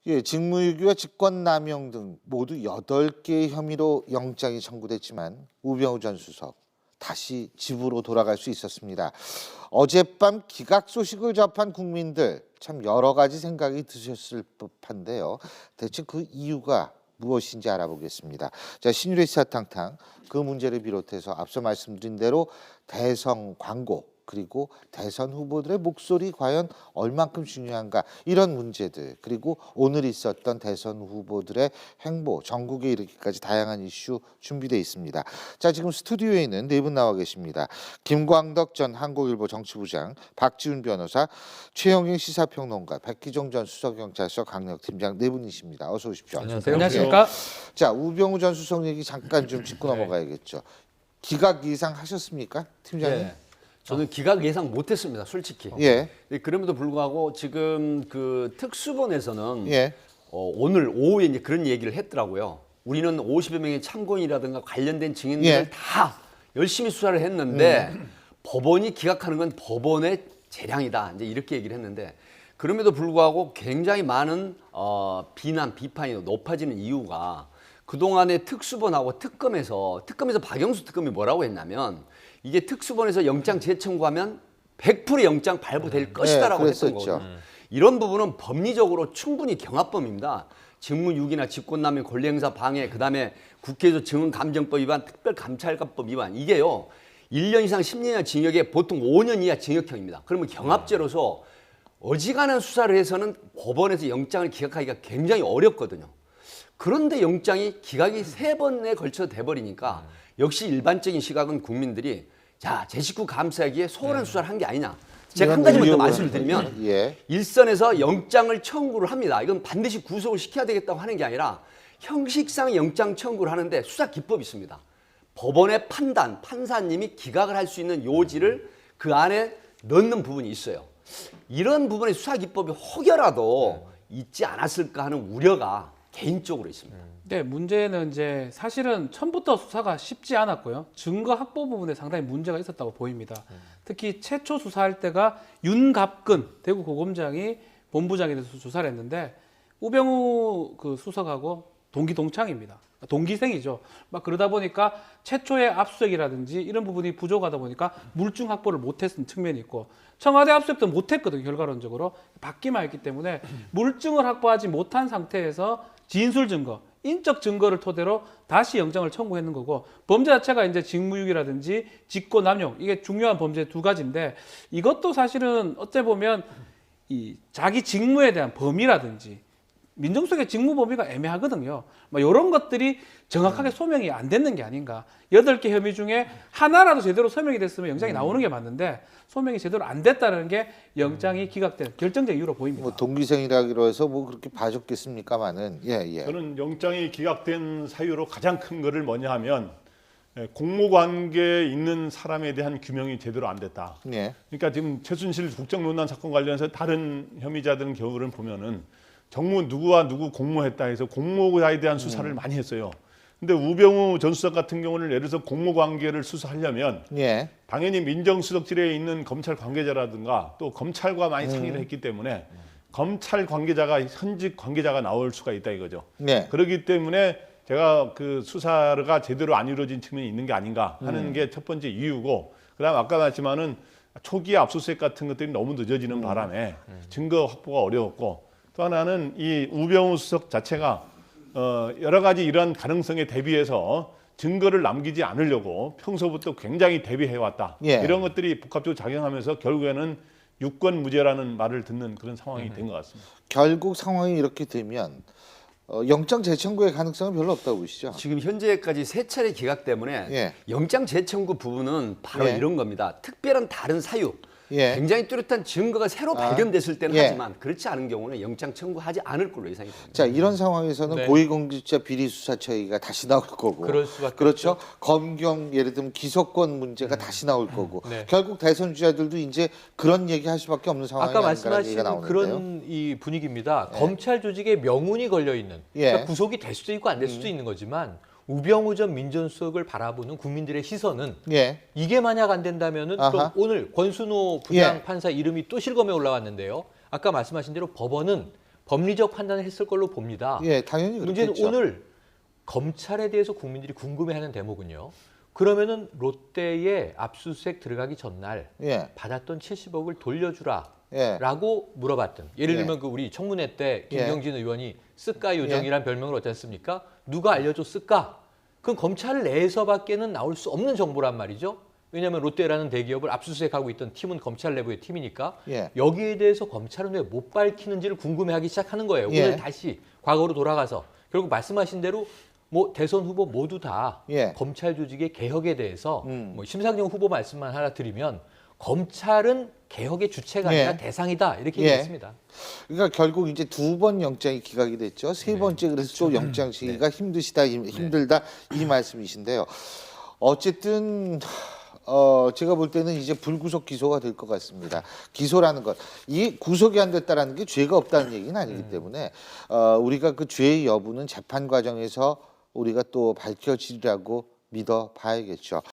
예, 직무유기와 직권남용 등 모두 8개의 혐의로 영장이 청구됐지만 우병우 전 수석 다시 집으로 돌아갈 수 있었습니다. 어젯밤 기각 소식을 접한 국민들 참 여러 가지 생각이 드셨을 법한데요. 대체 그 이유가 무엇인지 알아보겠습니다. 자, 신유리 사탕탕 그 문제를 비롯해서 앞서 말씀드린 대로 대선 광고 그리고 대선 후보들의 목소리 과연 얼만큼 중요한가 이런 문제들 그리고 오늘 있었던 대선 후보들의 행보 전국에 이르기까지 다양한 이슈 준비되어 있습니다. 자, 지금 스튜디오에는 네 분 나와 계십니다. 김광덕 전 한국일보 정치부장, 박지훈 변호사, 최영일 시사평론가, 백기종 전 수서경찰서 강력팀장 네 분이십니다. 어서 오십시오. 안녕하세요. 안녕하십니까? 자, 우병우 전 수석 얘기 잠깐 좀 짚고 넘어가야겠죠. 기각 예상 하셨습니까, 팀장님? 네. 저는 기각 예상 못했습니다, 솔직히. 예. 그럼에도 불구하고 지금 그 특수본에서는 예. 오늘 오후에 이제 그런 얘기를 했더라고요. 우리는 50여 명의 참고인이라든가 관련된 증인들 예. 다 열심히 수사를 했는데 법원이 기각하는 건 법원의 재량이다. 이제 이렇게 얘기를 했는데 그럼에도 불구하고 굉장히 많은 비난, 비판이 높아지는 이유가 그동안의 특수본하고 특검에서 박영수 특검이 뭐라고 했냐면 이게 특수본에서 영장 재청구하면 100% 영장 발부될 것이다라고 했던 거거든요. 이런 부분은 법리적으로 충분히 경합범입니다. 직무유기나 직권남용, 권리행사 방해, 그다음에 국회에서 증언감정법 위반, 특별감찰관법 위반 이게요. 1년 이상 10년 이하 징역에 보통 5년 이하 징역형입니다. 그러면 경합죄로서 어지간한 수사를 해서는 법원에서 영장을 기각하기가 굉장히 어렵거든요. 그런데 영장이 기각이 3번에 걸쳐 돼버리니까 역시 일반적인 시각은 국민들이 자, 제 식구 감싸기에 소홀한 수사를 한 게 아니냐. 제가 한 가지만 더 말씀을 드리면 일선에서 영장을 청구를 합니다. 이건 반드시 구속을 시켜야 되겠다고 하는 게 아니라 형식상 영장 청구를 하는데 수사 기법이 있습니다. 법원의 판단, 판사님이 기각을 할 수 있는 요지를 그 안에 넣는 부분이 있어요. 이런 부분의 수사 기법이 혹여라도 있지 않았을까 하는 우려가 개인적으로 있습니다. 네, 문제는 이제 사실은 처음부터 수사가 쉽지 않았고요. 증거 확보 부분에 상당히 문제가 있었다고 보입니다. 특히 최초 수사할 때가 윤갑근 대구 고검장이 본부장에 대해서 수사를 했는데 우병우 그 수석하고 동기 동창입니다. 동기생이죠. 막 그러다 보니까 최초의 압수수색이라든지 이런 부분이 부족하다 보니까 물증 확보를 못했던 측면이 있고 청와대 압수수색도 못했거든요. 결과론적으로 받기만 했기 때문에 물증을 확보하지 못한 상태에서 진술 증거, 인적 증거를 토대로 다시 영장을 청구했는 거고 범죄 자체가 이제 직무유기라든지 직권남용 이게 중요한 범죄 두 가지인데 이것도 사실은 어째 보면 이 자기 직무에 대한 범위라든지 민정수석의 직무 범위가 애매하거든요. 뭐 이런 것들이 정확하게 소명이 안 됐는 게 아닌가. 8개 혐의 중에 하나라도 제대로 소명이 됐으면 영장이 나오는 게 맞는데 소명이 제대로 안 됐다는 게 영장이 기각된 결정적 이유로 보입니다. 뭐 동기생이라기로 해서 뭐 그렇게 봐줬겠습니까만은 저는 영장이 기각된 사유로 가장 큰 거를 뭐냐 하면 공모관계에 있는 사람에 대한 규명이 제대로 안 됐다. 그러니까 지금 최순실 국정농단 사건 관련해서 다른 혐의자들 경우를 보면은 정무 누구와 누구 공모했다 해서 공모자에 대한 수사를 많이 했어요. 근데 우병우 전 수석 같은 경우는 예를 들어서 공모 관계를 수사하려면 당연히 민정수석실에 있는 검찰 관계자라든가 또 검찰과 많이 상의를 했기 때문에 검찰 관계자가 현직 관계자가 나올 수가 있다 이거죠. 그렇기 때문에 제가 그 수사가 제대로 안 이루어진 측면이 있는 게 아닌가 하는 게 첫 번째 이유고 그다음 아까 말했지만은 초기 압수수색 같은 것들이 너무 늦어지는 바람에 증거 확보가 어려웠고 또 하나는 이 우병우 수석 자체가 여러 가지 이런 가능성에 대비해서 증거를 남기지 않으려고 평소부터 굉장히 대비해왔다. 이런 것들이 복합적으로 작용하면서 결국에는 유권무죄라는 말을 듣는 그런 상황이 된 것 같습니다. 결국 상황이 이렇게 되면 영장 재청구의 가능성은 별로 없다고 보시죠? 지금 현재까지 3차례 기각 때문에 영장 재청구 부분은 바로 이런 겁니다. 특별한 다른 사유. 굉장히 뚜렷한 증거가 새로 발견됐을 때는 하지만 그렇지 않은 경우는 영장 청구하지 않을 걸로 예상이 됩니다. 자, 이런 상황에서는 고위공직자 비리수사처가 다시 나올 거고 그럴 수밖에 그렇죠. 없죠. 검경 예를 들면 기소권 문제가 다시 나올 거고 결국 대선 주자들도 이제 그런 얘기 할 수밖에 없는 상황이 아까 아닌가라는 얘기가 말씀하신 나오는데요. 그런 이 분위기입니다. 검찰 조직에 명운이 걸려 있는 그러니까 구속이 될 수도 있고 안 될 수도 있는 거지만 우병우 전 민정수석을 바라보는 국민들의 시선은 이게 만약 안 된다면은 그럼 오늘 권순호 부장 판사 이름이 또 실검에 올라왔는데요. 아까 말씀하신 대로 법원은 법리적 판단을 했을 걸로 봅니다. 예, 당연히 문제는 그렇겠죠. 오늘 검찰에 대해서 국민들이 궁금해하는 대목은요. 그러면은 롯데에 압수수색 들어가기 전날 예. 받았던 70억을 돌려주라. 예. 라고 물어봤던. 예를 예. 들면 그 우리 청문회 때 예. 김경진 의원이 쓰까 요정이라는 별명을 얻지 않습니까? 누가 알려줬을까? 그건 검찰 내에서밖에는 나올 수 없는 정보란 말이죠. 왜냐하면 롯데라는 대기업을 압수수색하고 있던 팀은 검찰 내부의 팀이니까 예. 여기에 대해서 검찰은 왜 못 밝히는지를 궁금해하기 시작하는 거예요. 예. 오늘 다시 과거로 돌아가서 결국 말씀하신 대로 뭐 대선 후보 모두 다 예. 검찰 조직의 개혁에 대해서 뭐 심상정 후보 말씀만 하나 드리면 검찰은 개혁의 주체가 아니라 예. 대상이다 이렇게 예. 얘기했습니다. 그러니까 결국 이제 2번 영장이 기각이 됐죠. 세 번째 그래서 또 영장 시기가 힘들다 이 말씀이신데요. 어쨌든 제가 볼 때는 이제 불구속 기소가 될 것 같습니다. 기소라는 것, 이 구속이 안 됐다라는 게 죄가 없다는 얘기는 아니기 때문에 우리가 그 죄의 여부는 재판 과정에서 우리가 또 밝혀지리라고 믿어 봐야겠죠.